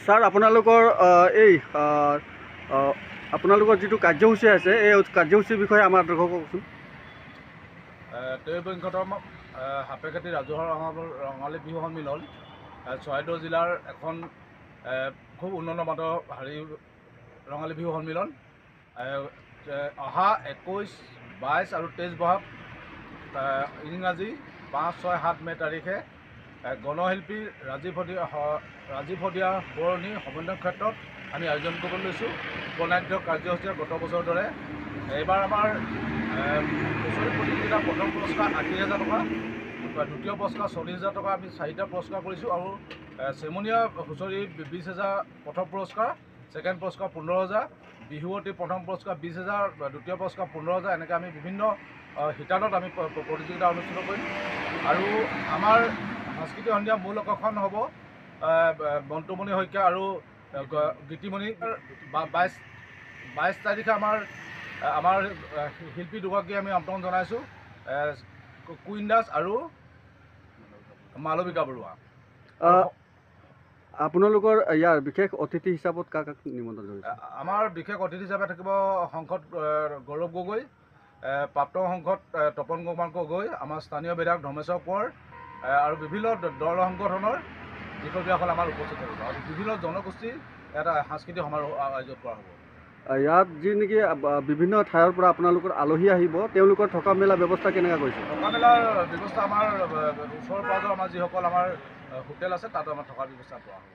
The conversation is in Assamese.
ছাৰ আপোনালোকৰ এই আপোনালোকৰ যিটো কাৰ্যসূচী আছে এই কাৰ্যসূচীৰ বিষয়ে আমাৰ দৰ্শকক কওকচোন। ত্ৰয়োবিংশতম সাপেখাতী ৰাজহুৱা ৰঙালী বিহু সন্মিলন চৰাইদেউ জিলাৰ এখন খুব উন্নত মানৰ ৰঙালী বিহু সন্মিলন অহা 21, 22 আৰু 23 বহাগ ইংৰাজী 5, 6, 7 মে' তাৰিখে গণশিল্পী ৰাজীৱ শদিয়া বৰণী সমন্বয় ক্ষেত্ৰত আমি আয়োজন কৰিবলৈ লৈছোঁ। উপনাদ্য কাৰ্যসূচীৰে গত বছৰৰ দৰে এইবাৰ আমাৰ হুঁচৰি প্ৰতিযোগিতা প্ৰথম পুৰস্কাৰ 80,000 টকা, দ্বিতীয় পুৰস্কাৰ 40,000 টকা, আমি 4টা পুৰস্কাৰ কৰিছোঁ আৰু চেমনীয়া হুঁচৰি 20,000 প্ৰথম পুৰস্কাৰ, ছেকেণ্ড পুৰস্কাৰ 15,000, বিহুৱতী প্ৰথম পুৰস্কাৰ 20,000, দ্বিতীয় পুৰস্কাৰ 15,000, এনেকৈ আমি বিভিন্ন শিতানত আমি প্ৰতিযোগিতা অনুষ্ঠিত কৰিম। আৰু আমাৰ সাংস্কৃতিক সন্ধিয়া মূল আকৰ্ষণ হ'ব মন্টুমণি শইকীয়া আৰু গীতিমণি। 22 তাৰিখে আমাৰ শিল্পী দুগৰাকী আমি আমন্ত্ৰণ জনাইছোঁ, কুইন দাস আৰু মালবিকা বৰুৱা। আপোনালোকৰ ইয়াৰ বিশেষ অতিথি হিচাপত কাক নিমন্ত্ৰণ কৰিছে? আমাৰ বিশেষ অতিথি হিচাপে থাকিব সংসদ গৌৰৱ গগৈ, প্ৰাপ্ত সংসদ তপন কুমাৰ গগৈ, আমাৰ স্থানীয় বিধায়ক ধৰ্মেশ্বৰ কোঁৱৰ আৰু বিভিন্ন দল সংগঠনৰ বিষয়ববীয়াসকল আমাৰ উপস্থিত থাকিব আৰু বিভিন্ন জনগোষ্ঠীৰ এটা সাংস্কৃতিক সমাৰোহ আয়োজন কৰা হ'ব। ইয়াত যি নেকি বিভিন্ন ঠাইৰ পৰা আপোনালোকৰ আলহী আহিব, তেওঁলোকৰ থকা মেলা ব্যৱস্থা কেনেকৈ কৰিছে? থকা মেলাৰ ব্যৱস্থা আমাৰ ওচৰ পাজৰ আমাৰ যিসকল আমাৰ হোটেল আছে তাত আমাৰ থকাৰ ব্যৱস্থা কৰা হ'ব।